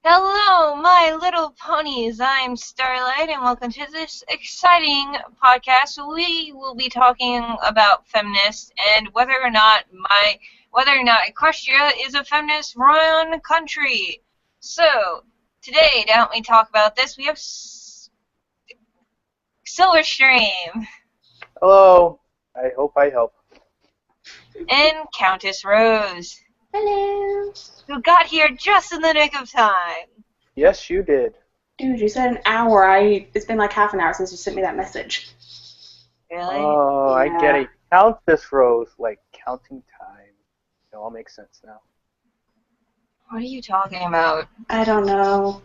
Hello, my little ponies. I'm Starlight, and welcome to this exciting podcast. We will be talking about feminists and whether or not Equestria is a feminist-run country. So today, to help me talk about this, we have Silverstream Hello. I hope I help. and Countess Rose, Hello. who got here just in the nick of time. Yes, you did. Dude, you said an hour. It's been like half an hour since you sent me that message. Really? Oh, I get it. Count this, Rose, like counting time. It all makes sense now. What are you talking about? I don't know.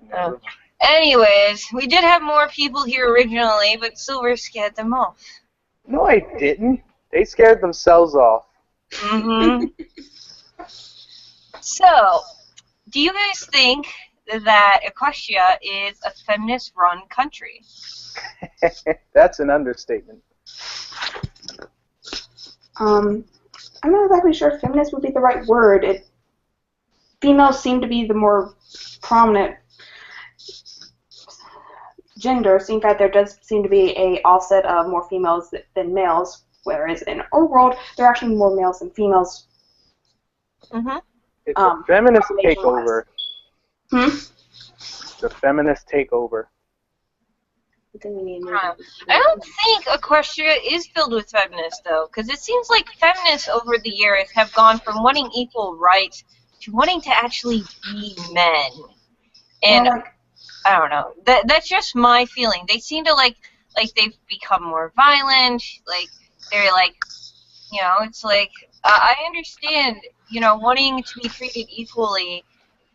Never mind. Anyways, we did have more people here originally, but Silver scared them off. No, I didn't. They scared themselves off. Mm-hmm. So, do you guys think that Equestria is a feminist-run country? That's an understatement. I'm not exactly sure if feminist would be the right word. Females seem to be the more prominent gender, seeing that there does seem to be a offset of more females than males, whereas in our world, there are actually more males than females. Mm-hmm. It's a feminist population-wise. takeover. The feminist takeover. I don't think Equestria is filled with feminists, though, because it seems like feminists over the years have gone from wanting equal rights to wanting to actually be men. And I don't know. That's just my feeling. They seem to like they've become more violent. Like they're like, it's like I understand, wanting to be treated equally,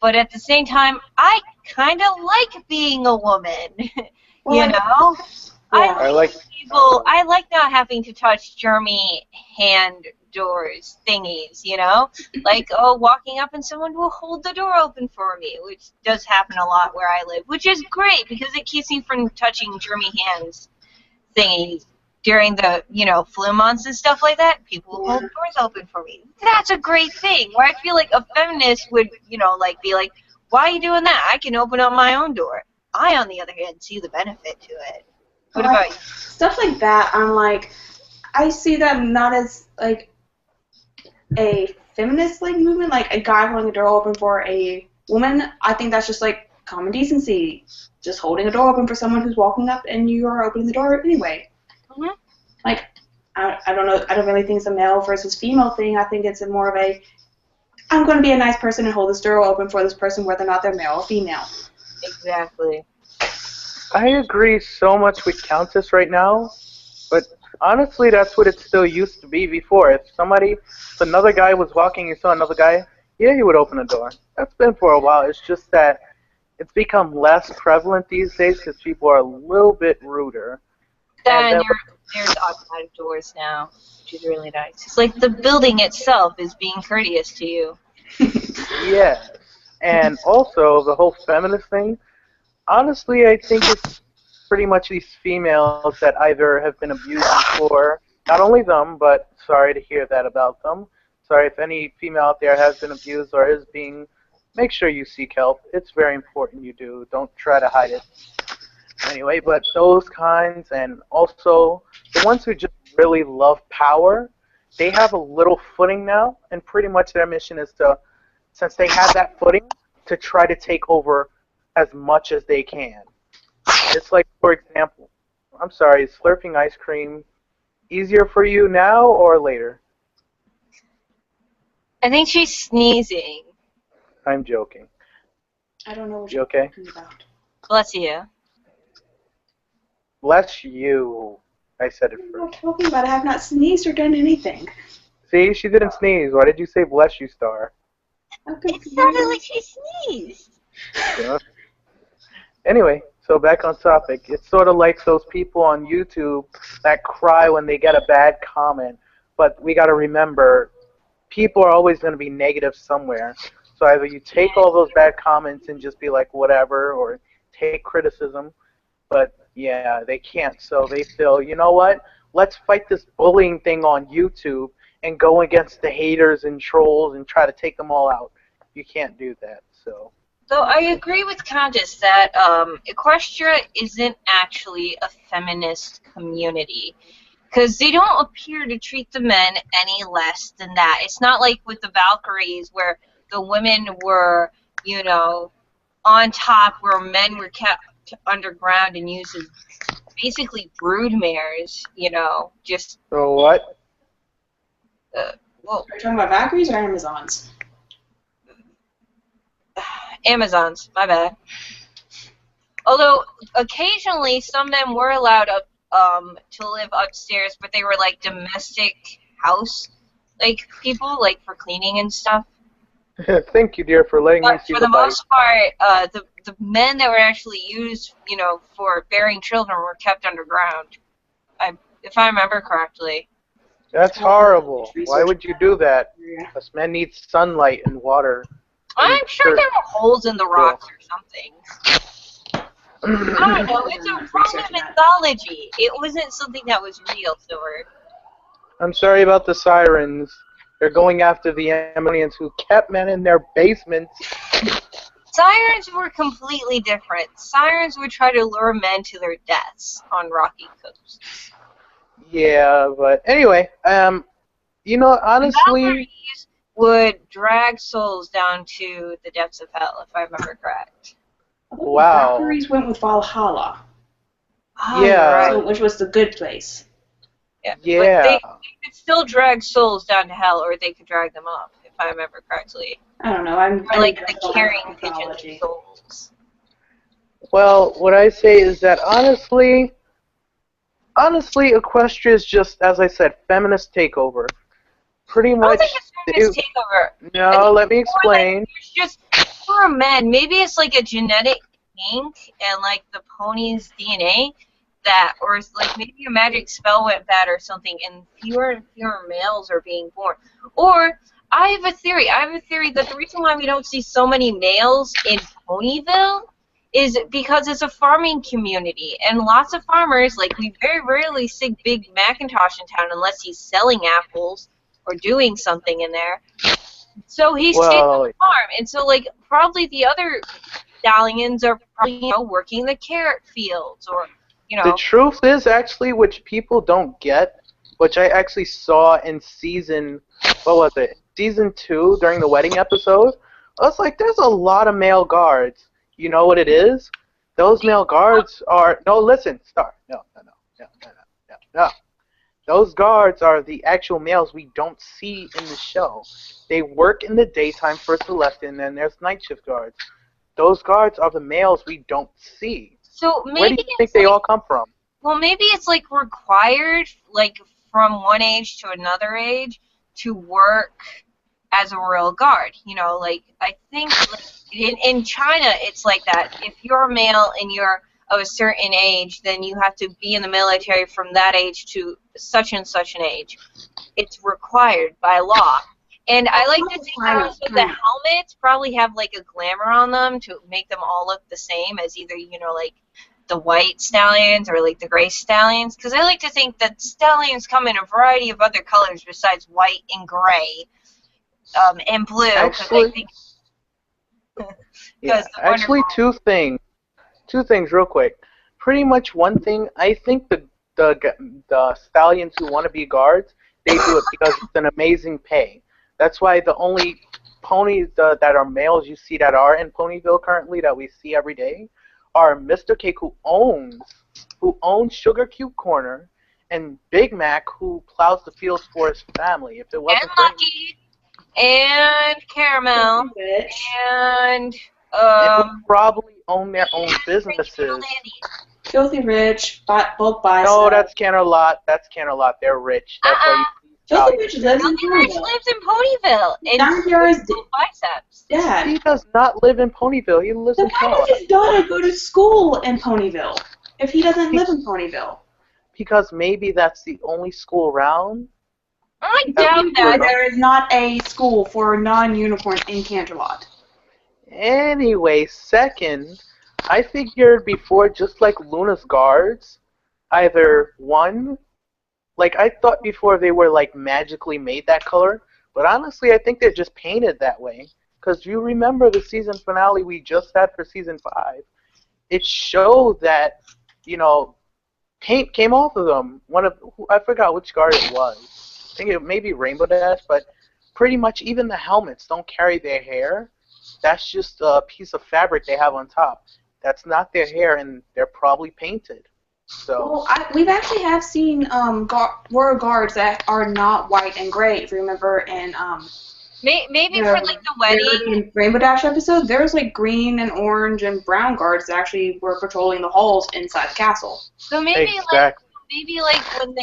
but at the same time, I kind of like being a woman. Yeah. I like not having to touch germy hand doors thingies, like walking up and someone will hold the door open for me, which does happen a lot where I live, which is great because it keeps me from touching germy hands thingies during the flu months and stuff like that. People will hold doors open for me. That's a great thing. Where I feel like a feminist would be like, why are you doing that? I can open up my own door. I, on the other hand, see the benefit to it. What about you? Stuff like that, I see that not as, a feminist, movement, like a guy holding a door open for a woman. I think that's just, common decency. Just holding a door open for someone who's walking up and you are opening the door anyway. Mm-hmm. I don't know, I don't really think it's a male versus female thing. I think it's more of I'm going to be a nice person and hold this door open for this person whether or not they're male or female. Exactly. I agree so much with Countess right now, but honestly, that's what it still used to be before. If another guy was walking and saw another guy, yeah, he would open the door. That's been for a while. It's just that it's become less prevalent these days because people are a little bit ruder. And there's automatic doors now, which is really nice. It's like the building itself is being courteous to you. Yes. And also, the whole feminist thing, honestly, I think it's pretty much these females that either have been abused before, not only them, but sorry to hear that about them. Sorry if any female out there has been abused or is being, make sure you seek help. It's very important you do. Don't try to hide it. Anyway, but those kinds, and also the ones who just really love power, they have a little footing now, and pretty much their mission is to, since they have that footing, to try to take over as much as they can. It's like, for example, I'm sorry, is slurping ice cream easier for you now or later? I think she's sneezing. I'm joking. I don't know what You you're okay? talking about. Bless you. Bless you. I said it What are you first. talking about? I have not sneezed or done anything. See, she didn't sneeze. Why did you say bless you, Star? It sounded like she sneezed. Yeah. Anyway, so back on topic. It's sort of like those people on YouTube that cry when they get a bad comment. But we got to remember, people are always going to be negative somewhere. So either you take all those bad comments and just be like whatever, or take criticism. But yeah, they can't. So they feel, you know what? Let's fight this bullying thing on YouTube and go against the haters and trolls and try to take them all out. You can't do that. So. Though I agree with Candace that Equestria isn't actually a feminist community. Because they don't appear to treat the men any less than that. It's not like with the Valkyries where the women were, on top, where men were kept underground and used as basically broodmares, just... So what? Well, Are you talking about Valkyries or Amazons? Amazons, my bad. Although, occasionally, some men were allowed to live upstairs, but they were, like, domestic house, like, people, like, for cleaning and stuff. Thank you, dear, for letting me But see for the the bite. most part, the men that were actually used, for bearing children were kept underground, if I remember correctly. That's horrible. Why Research would you do that? area. Because men need sunlight and water. And I'm sure there were holes in the rocks or something. I don't know, it's a Roman mythology. It wasn't something that was real, Thor. I'm sorry about the sirens. They're going after the Ammonians who kept men in their basements. Sirens were completely different. Sirens would try to lure men to their deaths on rocky coasts. Yeah, but anyway, honestly... Valkyries would drag souls down to the depths of hell, if I remember correct. Wow. Valkyries went with Valhalla. Oh, Yeah. right. So, which was the good place. Yeah. Yeah. But they could still drag souls down to hell, or they could drag them up, if I remember correctly. I don't know. I'm Or like the carrying pigeon of souls. Well, what I say is that honestly, Equestria is just, as I said, feminist takeover. Pretty I don't much. think it's feminist takeover. No, let me explain. It's just for men. Maybe it's like a genetic kink and like the pony's DNA that, or it's like maybe a magic spell went bad or something, and fewer males are being born. Or I have a theory. That the reason why we don't see so many males in Ponyville is because it's a farming community, and lots of farmers, like, we very rarely see Big Macintosh in town unless he's selling apples or doing something in there. So he stays on the farm, and so, like, probably the other stallions are probably, working the carrot fields, or, The truth is, actually, which people don't get, which I actually saw in season 2 during the wedding episode, I was like, there's a lot of male guards. You know what it is? Those male guards are... No, listen, Star. No. Those guards are the actual males we don't see in the show. They work in the daytime for Celeste, and then there's night shift guards. Those guards are the males we don't see. So maybe Where do you think they all come from? Well, maybe it's like required, like from one age to another age, to work as a royal guard. Like I think like, in China it's like that. If you're a male and you're of a certain age, then you have to be in the military from that age to such and such an age. It's required by law. And I like to think that also the helmets probably have like a glamour on them to make them all look the same as either, like the white stallions or like the gray stallions. Because I like to think that stallions come in a variety of other colors besides white and gray and blue. Actually, two things. Two things real quick. Pretty much one thing, I think the stallions who want to be guards, they do it because it's an amazing pay. That's why the only ponies that are males you see that are in Ponyville currently that we see every day are Mr. Cake, who owns Sugar Cube Corner, and Big Mac, who plows the fields for his family. If it wasn't and Lucky, and Caramel, and they would probably own their own businesses. Filthy Rich, bulk buy. No, that's Canterlot. They're rich. That's why you Filthy Rich lives in Ponyville. And biceps. Dad. He does not live in Ponyville. He lives in town. Why does his daughter go to school in Ponyville if he doesn't live in Ponyville? Because maybe that's the only school around. I doubt that. There is not a school for non-unicorns in Canterlot. Anyway, second, I figured before, just like Luna's guards, either one, like I thought before they were like magically made that color, but honestly I think they're just painted that way. Because you remember the season finale we just had for season 5. It showed that, paint came off of them. I forgot which guard it was. I think it may be Rainbow Dash, but pretty much even the helmets don't carry their hair. That's just a piece of fabric they have on top. That's not their hair, and they're probably painted. So. Well, we've actually have seen royal guards that are not white and gray. If you remember in maybe for like the wedding Rainbow Dash episode, there was like green and orange and brown guards that actually were patrolling the halls inside the castle. So maybe Exactly. like when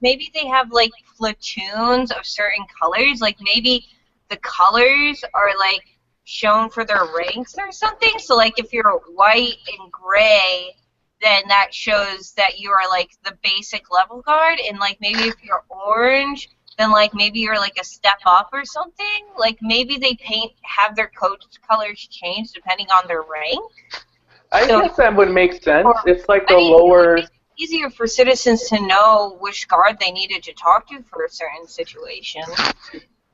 maybe they have like platoons of certain colors, like maybe the colors are like shown for their ranks or something. So like if you're white and gray, then that shows that you are like the basic level guard, and like maybe if you're orange, then like maybe you're like a step up or something. Like maybe they have their coat colors change depending on their rank. I guess that would make sense. It's like the It lower. would make it easier for citizens to know which guard they needed to talk to for a certain situation.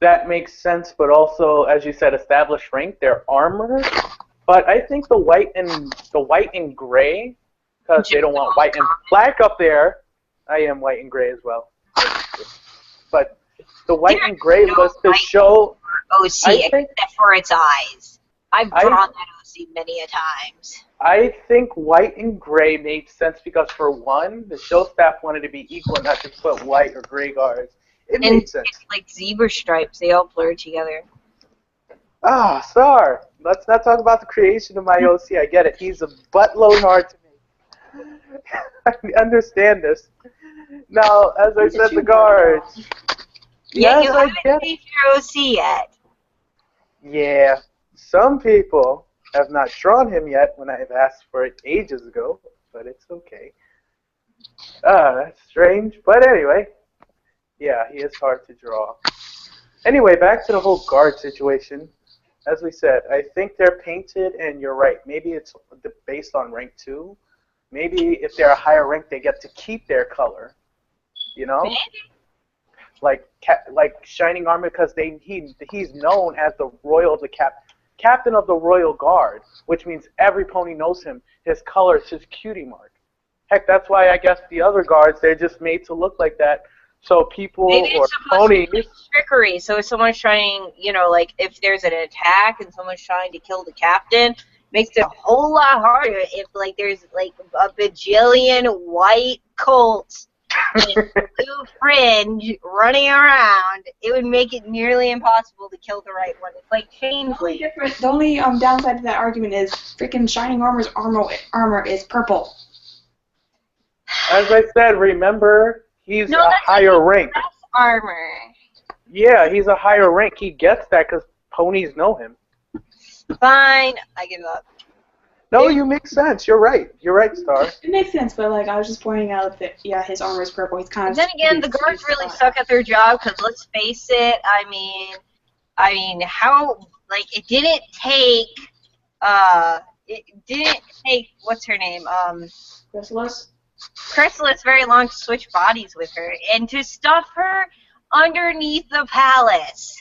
That makes sense, but also, as you said, established rank, their armor. But I think the white and gray, because they don't want white and black up there. I am white and gray as well. But the white and gray was to show. OC except for its eyes. I've drawn that OC many a times. I think white and gray made sense because, for one, the show staff wanted to be equal, not just put white or gray guards. It made sense. Like zebra stripes, they all blur together. Ah, Star. Let's not talk about the creation of my OC. I get it. He's a buttload hard to make. I understand this. Now, as I said, the guards. Yeah, you haven't made your OC yet. Yeah, some people have not drawn him yet when I have asked for it ages ago, but it's okay. That's strange. But anyway, yeah, he is hard to draw. Anyway, back to the whole guard situation. As we said, I think they're painted, and you're right. Maybe it's based on rank 2. Maybe if they're a higher rank, they get to keep their color. You know? Maybe. Like Shining Armor, because he's known as the captain of the Royal Guard, which means every pony knows him. His color is his cutie mark. Heck, that's why I guess the other guards, they're just made to look like that. So people or ponies. To be trickery. So if someone's trying, like if there's an attack and someone's trying to kill the captain, makes it a whole lot harder if like there's like a bajillion white colts with blue fringe running around. It would make it nearly impossible to kill the right one. It's like changeling. The only downside to that argument is freaking Shining Armor's armor is purple. As I said, remember, he's a higher rank. That's armor. Yeah, he's a higher rank. He gets that because ponies know him. Fine, I give up. No, you make sense. You're right. You're right, Star. It makes sense, but like I was just pointing out that his armor is purple. He's kind of. Then again, the guards really suck at their job because let's face it. I mean, how it didn't take what's her name Chrysalis very long to switch bodies with her and to stuff her underneath the palace.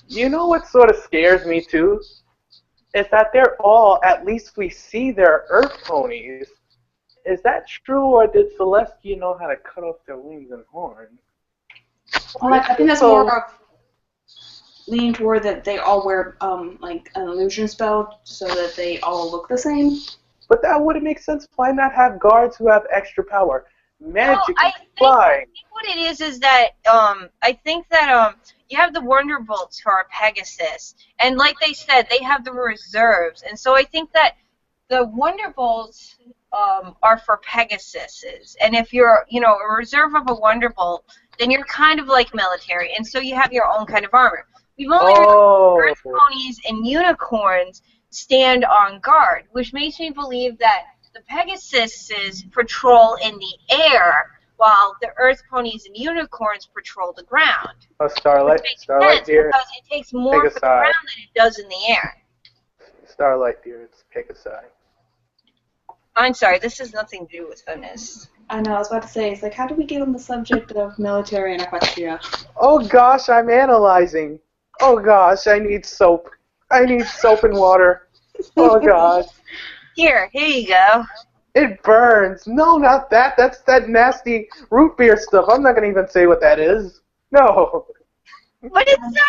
You know what sort of scares me too? Is that they're all, at least we see their earth ponies. Is that true, or did Celestia know how to cut off their wings and horns? Well, I think that's more of leaning toward that they all wear like an illusion spell so that they all look the same. But that wouldn't make sense. Why not have guards who have extra power? Magic and flying. I think what it is that I think that you have the Wonderbolts who are Pegasus, and like they said, they have the reserves, and so I think that the Wonderbolts are for Pegasuses, and if you're a reserve of a Wonderbolt, then you're kind of like military, and so you have your own kind of armor. We've only heard Earth ponies and unicorns stand on guard, which makes me believe that the Pegasuses patrol in the air, while the Earth ponies and unicorns patrol the ground. Oh, Starlight dear. Because it takes more for the ground than it does in the air. Starlight dear, it's Pegasi. I'm sorry, this has nothing to do with feminists. I know, I was about to say, it's like, how do we get on the subject of military and Equestria? Oh gosh, I'm analyzing. Oh gosh, I need soap. I need soap and water. Oh God. Here you go. It burns. No, not that. That's that nasty root beer stuff. I'm not gonna even say what that is. No. But it's so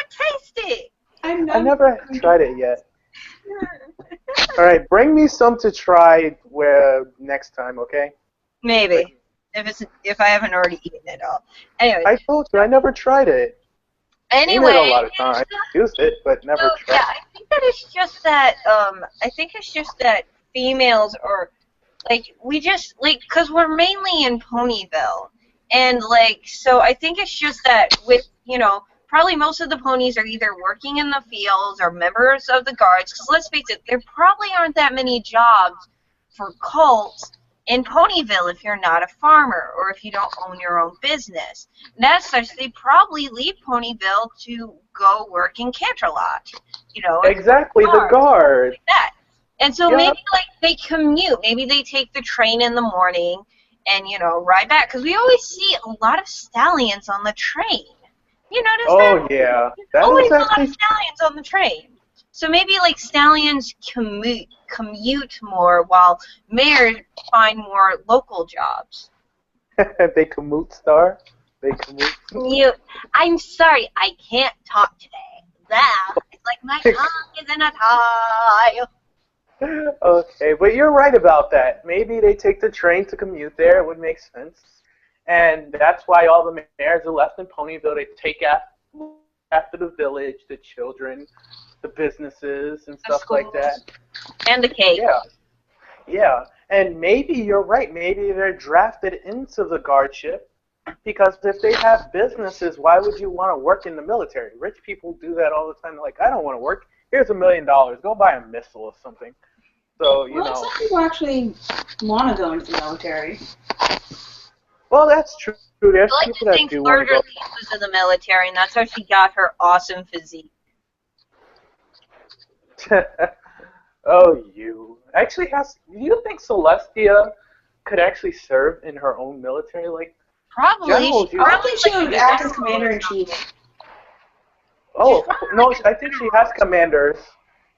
tasty. I'm I not. never tried it yet. Alright, bring me some to try where next time, okay? Maybe. If I haven't already eaten it all. Anyways. I told you, I never tried it. Seen it a lot of times. Used it, but So never tried yeah, I think that it's just that females are like we just like because we're mainly in Ponyville, and like so I think it's just that with probably most of the ponies are either working in the fields or members of the guards. Because let's face it, there probably aren't that many jobs for cults in Ponyville if you're not a farmer or if you don't own your own business. And as such, they probably leave Ponyville to go work in Canterlot. Exactly, the guard. Like that. And so Yep. maybe like they commute. Maybe they take the train in the morning and ride back. Because we always see a lot of stallions on the train. You notice that? Oh yeah, that Always is a lot actually of stallions on the train. So maybe like stallions commute more while mares find more local jobs. they commute star. They commute. Commute. I'm sorry, I can't talk today. It's like my tongue is in a tie. Okay, but you're right about that. Maybe they take the train to commute there. It would make sense. And that's why all the mayors are left in Ponyville. They take after the village, the children, the businesses, and stuff like that. And the cake. Yeah. Yeah. And maybe you're right. Maybe they're drafted into the guardship because if they have businesses, why would you want to work in the military? Rich people do that all the time. They're like, I don't want to work. Here's $1 million. Go buy a missile or something. So, Some people actually want to go into the military. Well, that's true. There's I like people to that think do want to go. Fleur-de-Lis was in the military, and that's how she got her awesome physique. Oh, you. Actually, do you think Celestia could actually serve in her own military? Like, Probably. generals I don't think she would act as commander-in-chief. Oh, no, I think she has commanders.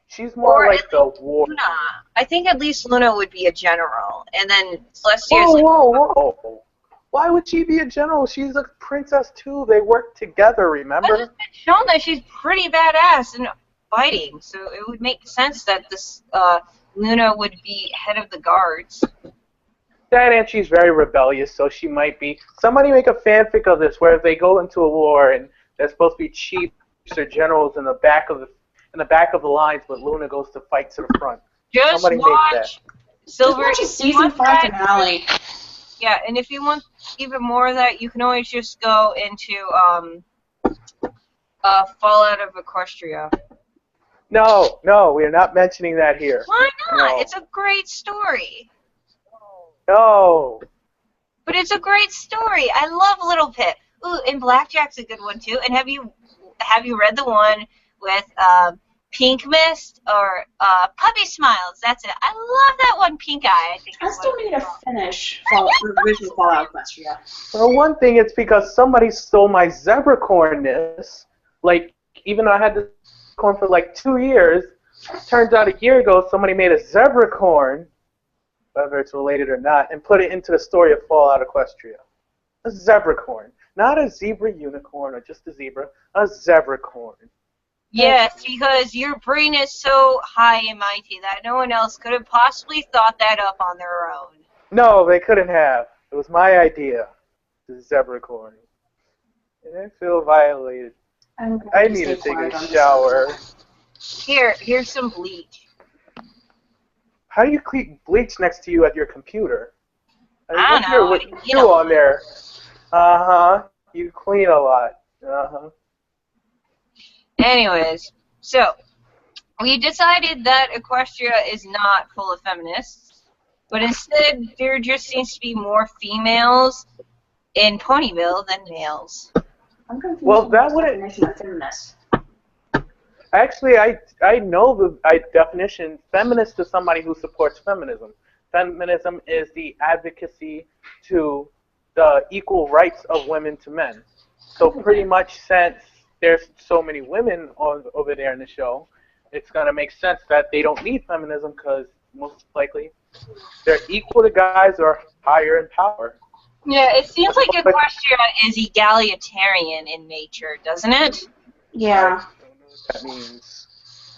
She's more Or like at the least war. Luna. I think at least Luna would be a general, and then Celestia is Whoa, like, whoa. Why would she be a general? She's a princess, too. They work together, remember? But it's been shown that she's pretty badass in fighting, so it would make sense that this Luna would be head of the guards. That and she's very rebellious, so she might be. Somebody make a fanfic of this where they go into a war and there's supposed to be chiefs or generals in the back of the lines, but Luna goes to fight to the front. Just Somebody make watch Silver. Just watch a season 5 finale. Yeah, and if you want even more of that, you can always just go into Fallout of Equestria. No, we're not mentioning that here. Why not? No. It's a great story. No. But it's a great story. I love Little Pip. Ooh, and Blackjack's a good one too. And have you read the one with Pink Mist or Puppy Smiles? That's it. I love that one, Pink Eye. I think. I still need to finish the original Fallout Equestria. For one thing, it's because somebody stole my zebracornness. Like, even though I had this corn for like 2 years, turns out a year ago somebody made a zebracorn, whether it's related or not, and put it into the story of Fallout Equestria. A zebracorn. Not a zebra unicorn or just a zebra, a zebracorn. Yes, because your brain is so high and mighty that no one else could have possibly thought that up on their own. No, they couldn't have. It was my idea. The zebracorn. And I feel violated. I need to take a shower. Here's some bleach. How do you clean bleach next to you at your computer? I don't know. What you do on there? You clean a lot. Anyways, so we decided that Equestria is not full of feminists, but instead there just seems to be more females in Ponyville than males. I'm confused. Well, that would definition of feminist. Actually, I know the definition. Feminist is somebody who supports feminism. Feminism is the advocacy to the equal rights of women to men. So pretty much since there's so many women over there in the show, it's going to make sense that they don't need feminism because most likely they're equal to guys or higher in power. Yeah, it seems like Equestria is egalitarian in nature, doesn't it? Yeah. I don't know what that means.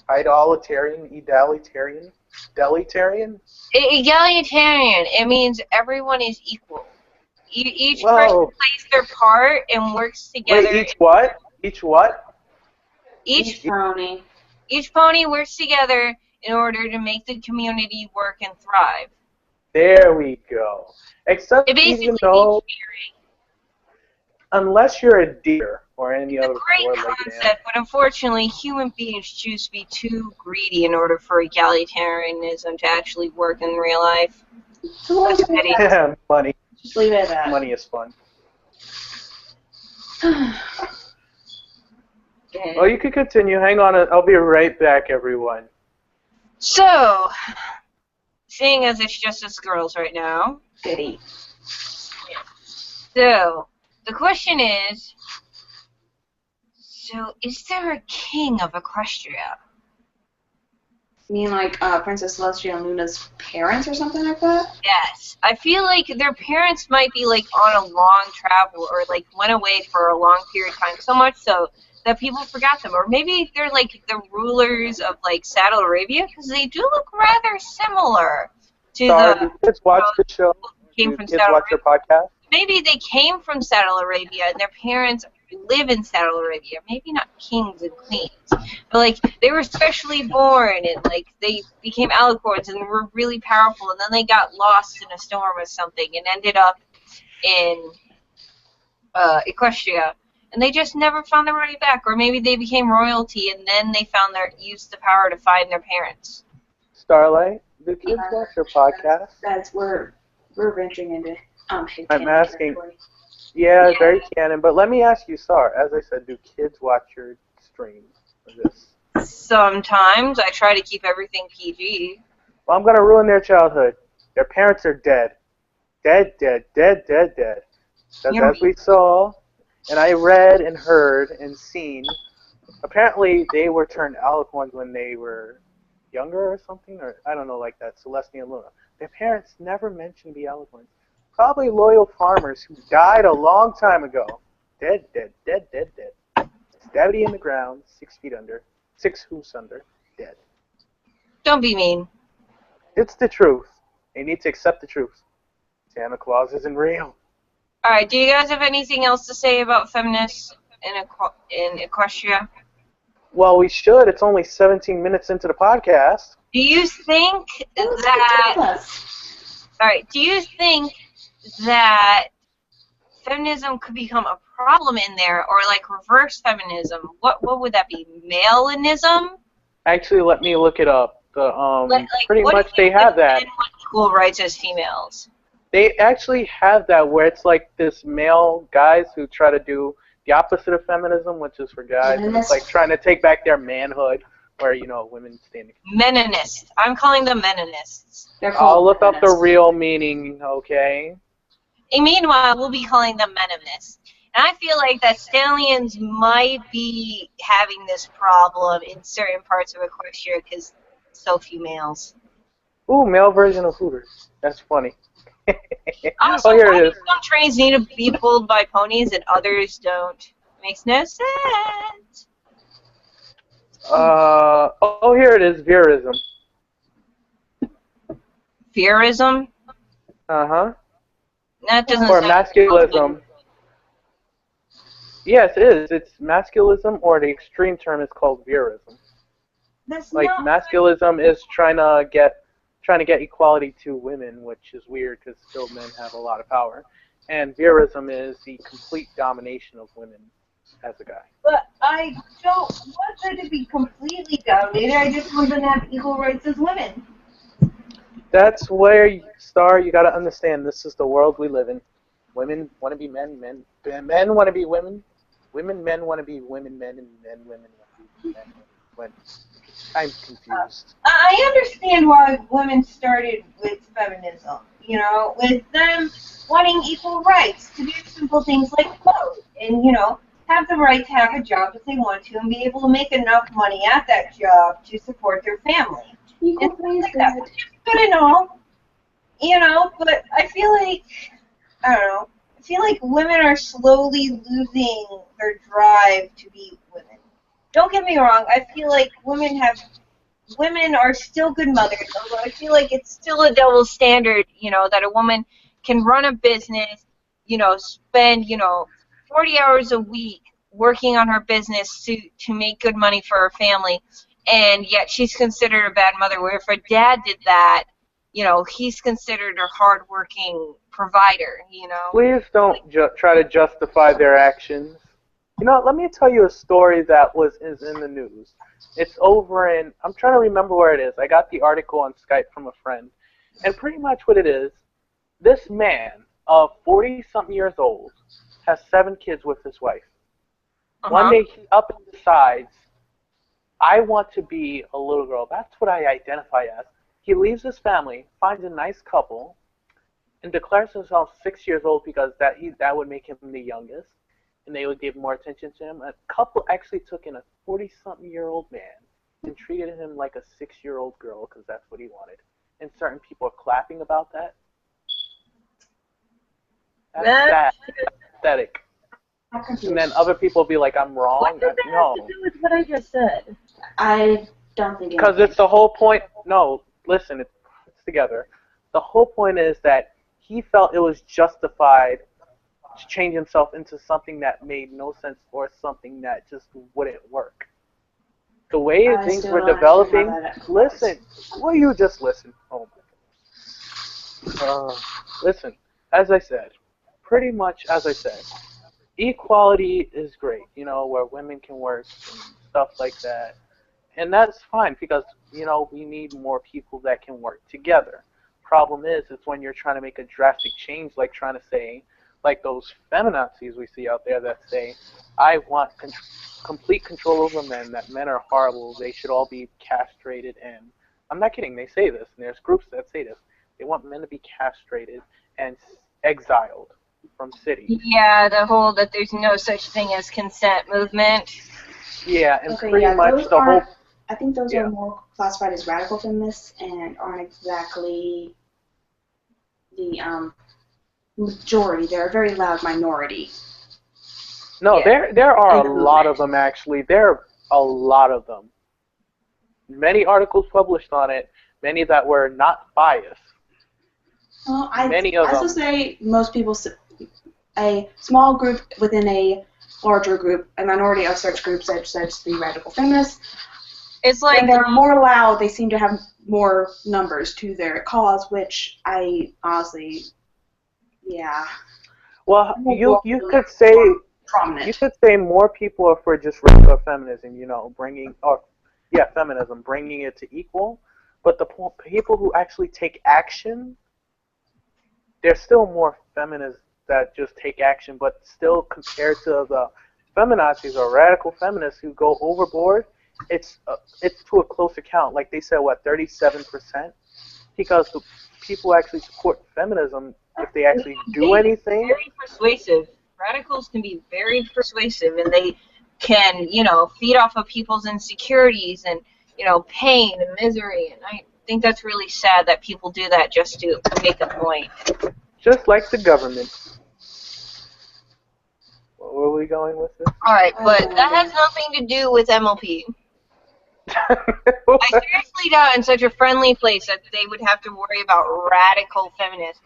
Idolatarian, egalitarian, delitarian? Egalitarian. It means everyone is equal. Each person Whoa. plays their part and works together. Wait, each what? Each what? Each Pony. Each pony works together in order to make the community work and thrive. There we go. Except It basically even means though, sharing. unless you're a deer or any It's a other great four-legged concept, animal. but unfortunately, human beings choose to be too greedy in order for egalitarianism to actually work in real life. So That's a pity. Money. just leave it at that. Money is fun. Well, you could continue. Hang on. I'll be right back, everyone. So, seeing as it's just us girls right now, Goody. so the question is, so is there a king of Equestria? You mean like Princess Celestia and Luna's parents or something like that? Yes. I feel like their parents might be like on a long travel or like went away for a long period of time, so much so that people forgot them. Or maybe they're like the rulers of like Saddle Arabia, because they do look rather similar to Sorry, the do kids watch the show? came Do from kids Saddle watch Arabia. your podcast? Maybe they came from Saddle Arabia and their parents live in Saddle Arabia. Maybe not kings and queens, but like they were specially born and like they became alicorns and were really powerful, and then they got lost in a storm or something and ended up in Equestria, and they just never found their way back. Or maybe they became royalty and then they found used the power to find their parents. Starlight, do kids watch your podcast? That's we're venturing into I'm canon asking. territory. Yeah, very canon. But let me ask you, Star. As I said, do kids watch your streams of this? Sometimes I try to keep everything PG. Well, I'm gonna ruin their childhood. Their parents are dead. Dead, dead, dead, dead, dead. Because Yeah. as we saw, and I read and heard and seen, apparently they were turned alicorns when they were younger or something, or I don't know, like that, Celestia and Luna. Their parents never mentioned the alicorns. Probably loyal farmers who died a long time ago. Dead, dead, dead, dead, dead. Stabby in the ground, 6 feet under, 6 hoofs under, dead. Don't be mean. It's the truth. They need to accept the truth. Santa Claus isn't real. Alright, do you guys have anything else to say about feminists in Equestria? Well, we should. It's only 17 minutes into the podcast. Do you think that... Alright, do you think that feminism could become a problem in there, or like reverse feminism? What would that be? Maleism? Actually, let me look it up. Pretty what much if they have that. men want equal rights as females? They actually have that where it's like this male guys who try to do the opposite of feminism, which is for guys, and it's like trying to take back their manhood, where women stand. Meninists. I'm calling them meninists. I'll look up the real meaning, okay? And meanwhile, we'll be calling them meninists. And I feel like that stallions might be having this problem in certain parts of Equestria because so few males. Ooh, male version of Hooters. That's funny. Also, Oh, here why it do is. some trains need to be pulled by ponies and others don't? Makes no sense. Here it is. Veerism. Fearism? Uh-huh. That doesn't Or sound masculism. Yes, it is. It's masculism, or the extreme term is called veerism. That's Like not masculism is trying to get equality to women, which is weird because still men have a lot of power. And veerism is the complete domination of women as a guy. But I don't want her to be completely dominated. I just want them to have equal rights as women. That's where, Star, you got to understand, this is the world we live in. Women want to be men want to be women, men want to be women, men, and women want to be men, women. I'm confused. I understand why women started with feminism, with them wanting equal rights to do simple things like vote and, have the right to have a job if they want to and be able to make enough money at that job to support their family. Equal And pay is like that, good. which is good and all, but I feel like, I don't know, I feel like women are slowly losing their drive to be women. Don't get me wrong, I feel like women are still good mothers, although I feel like it's still a double standard, that a woman can run a business, spend, 40 hours a week working on her business to make good money for her family, and yet she's considered a bad mother, where if her dad did that, he's considered a hardworking provider. Please don't try to justify their actions. Let me tell you a story that is in the news. It's over in, I'm trying to remember where it is. I got the article on Skype from a friend. And pretty much what it is, this man of 40-something years old has 7 kids with his wife. One day he up and decides, I want to be a little girl. That's what I identify as. He leaves his family, finds a nice couple, and declares himself 6 years old because that would make him the youngest, and they would give more attention to him. A couple actually took in a 40-something-year-old man and treated him like a 6-year-old girl because that's what he wanted. And certain people are clapping about that. That's sad. Pathetic. And then other people be like, I'm wrong. What does that have to do with what I just said? I don't think Because it's the whole point. No, listen, it's together. The whole point is that he felt it was justified to change himself into something that made no sense or something that just wouldn't work. The way things were developing, listen, will you just listen? Oh my goodness. Listen, as I said, pretty much as I said, equality is great, where women can work and stuff like that. And that's fine because, we need more people that can work together. Problem is when you're trying to make a drastic change, like trying to say, like those feminazis we see out there that say, I want complete control over men, that men are horrible, they should all be castrated, and I'm not kidding, they say this, and there's groups that say this. They want men to be castrated and exiled from cities. Yeah, the whole that there's no such thing as consent movement. Yeah, and pretty much the whole... I think those are more classified as radical feminists and aren't exactly the majority. They're a very loud minority. No, there are a lot of them, actually. There are a lot of them. Many articles published on it, many that were not biased. Well, I also say most people, a small group within a larger group, a minority of such groups such as the radical feminists, it's like they're more loud, they seem to have more numbers to their cause, which I honestly, yeah. Well, you could say prominent. You could say more people are for just regular feminism, feminism, bringing it to equal. But the people who actually take action, there's still more feminists that just take action, but still compared to the feminazis or radical feminists who go overboard, it's to a closer count. Like they said, 37%? Because the people who actually support feminism, if they actually do anything... Very persuasive. Radicals can be very persuasive, and they can, feed off of people's insecurities and, pain and misery. And I think that's really sad that people do that just to make a point. Just like the government. Where were we going with this? All right, but that has nothing to do with MLP. I seriously doubt in such a friendly place that they would have to worry about radical feminists.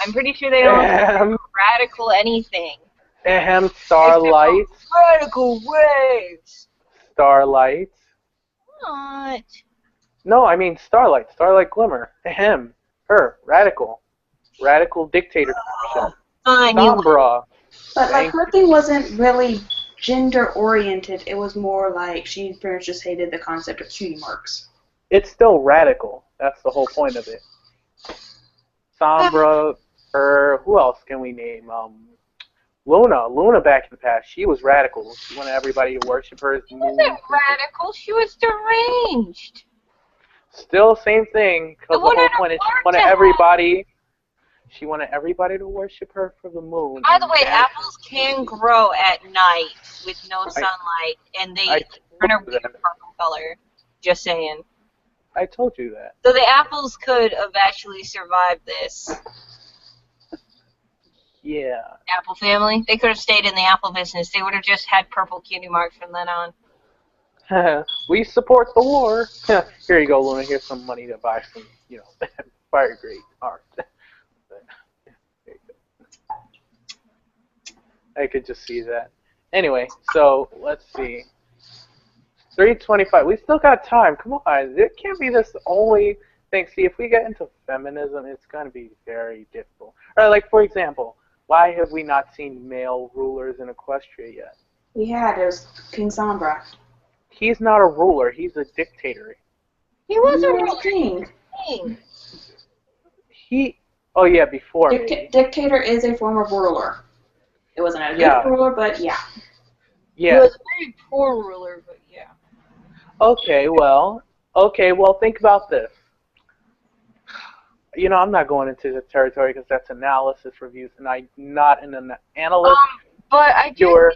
I'm pretty sure they don't have radical anything. Starlight. Radical waves. Starlight. What? No, I mean Starlight. Starlight Glimmer. Her. Radical. Radical dictatorship. Fine, Sombra. But like her thing wasn't really gender oriented. It was more like she pretty much just hated the concept of cutie marks. It's still radical. That's the whole point of it. Sombra. Her. Who else can we name? Luna back in the past, she was radical. She wanted everybody to worship her. She wasn't radical, she was deranged. Still same thing, because the whole point is She wanted everybody to worship her for the moon By the and way, banish apples can grow at night with no her. sunlight, and I they turn told a you weird that. purple color. Just saying. I told you that. So the apples could have actually survived this. Yeah. Apple family. They could have stayed in the apple business. They would have just had purple cutie marks from then on. We support the war. Here you go, Luna. Here's some money to buy some, fire grade art. There you go. I could just see that. Anyway, so let's see. 3:25. We still got time. Come on. It can't be this only thing. See, if we get into feminism, it's going to be very difficult. Or, like, for example, why have we not seen male rulers in Equestria yet? We had. It was King Sombra. He's not a ruler. He's a dictator. He was a ruler. king. Oh, yeah, before. Dictator is a form of ruler. It wasn't a good ruler, but yeah. Yeah. He was a very poor ruler, but yeah. Okay, well, think about this. I'm not going into the territory because that's analysis reviews, and I'm not an analyst. But I do.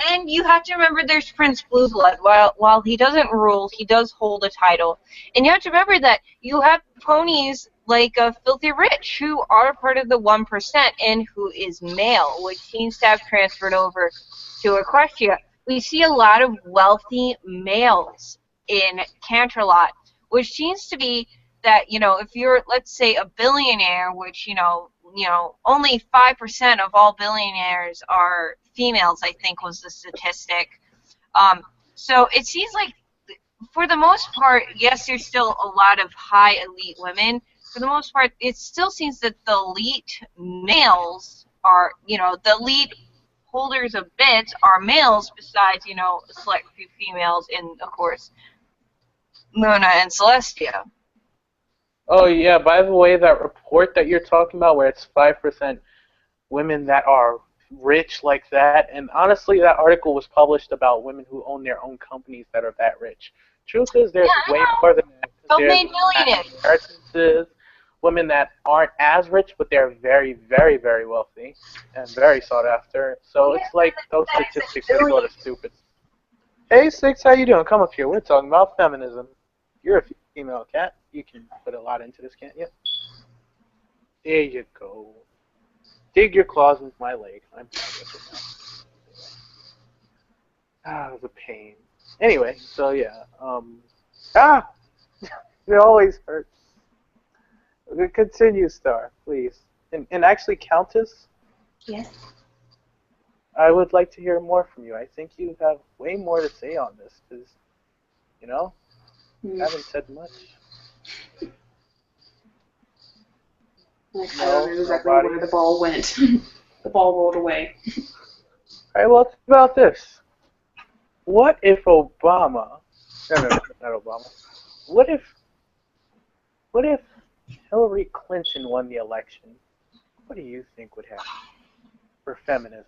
And you have to remember there's Prince Blueblood. While he doesn't rule, he does hold a title. And you have to remember that you have ponies like Filthy Rich, who are part of the 1% and who is male, which seems to have transferred over to Equestria. We see a lot of wealthy males in Canterlot, which seems to be that, if you're, let's say, a billionaire, which, only 5% of all billionaires are females, I think was the statistic. So it seems like, for the most part, yes, there's still a lot of high elite women. For the most part, it still seems that the elite males are, the elite holders of bits are males besides, a select few females and, of course, Luna and Celestia. Oh, yeah, by the way, that report that you're talking about where it's 5% women that are rich like that, and honestly, that article was published about women who own their own companies that are that rich. Truth is, there's way more than that. Self-made millionaires. Women that aren't as rich, but they're very, very, very wealthy and very sought after. So it's like those statistics are sort of stupid. Hey, Six, how you doing? Come up here. We're talking about feminism. You're a female cat. You can put a lot into this, can't you? There you go. Dig your claws into my leg. I'm fine with it now. It was a pain. Anyway, so yeah. It always hurts. Continue, Star, please. And actually, Countess? Yes? I would like to hear more from you. I think you have way more to say on this, because, you haven't said much. I don't know exactly where the ball went. The ball rolled away. Alright, well, think about this. What if Obama... No, not Obama. What if Hillary Clinton won the election? What do you think would happen for feminism?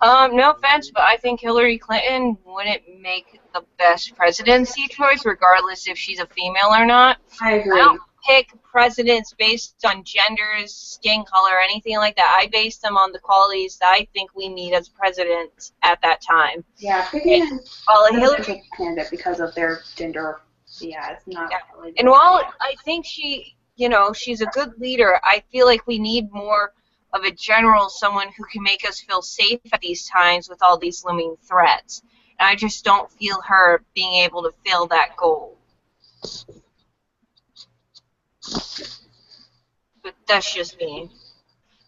No offense, but I think Hillary Clinton wouldn't make the best presidency choice, regardless if she's a female or not. I agree. I don't pick presidents based on genders, skin color, anything like that. I base them on the qualities that I think we need as presidents at that time. Yeah, picking Hillary candidate because of their gender. Yeah, it's not really. And while I think she's a good leader, I feel like we need more of a general, someone who can make us feel safe at these times with all these looming threats. And I just don't feel her being able to fill that goal. But that's just me.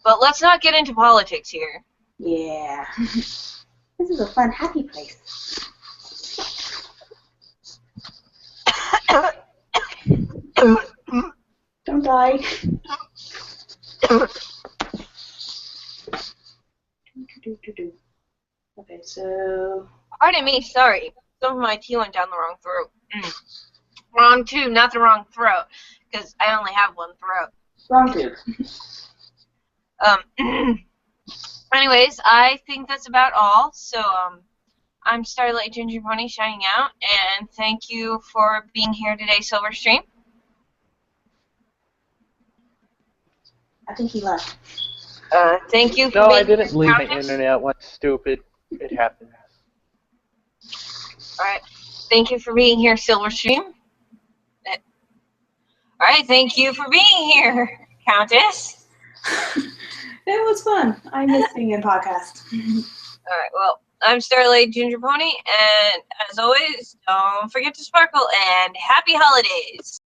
But let's not get into politics here. Yeah. This is a fun, happy place. Don't die. Okay, so... Pardon me, sorry. Some of my tea went down the wrong throat. Wrong tube, not the wrong throat. Because I only have one throat. Wrong tube. Anyways, I think that's about all. So, I'm Starlight Ginger Pony shining out, and thank you for being here today, Silverstream. I think he left. Thank you for No, I being didn't here, leave. My Countess. internet went stupid. It happens. Alright. Thank you for being here, Silverstream. Alright, thank you for being here, Countess. It was fun. I miss being in podcast. Alright, well, I'm Starlight Ginger Pony, and as always, don't forget to sparkle, and happy holidays!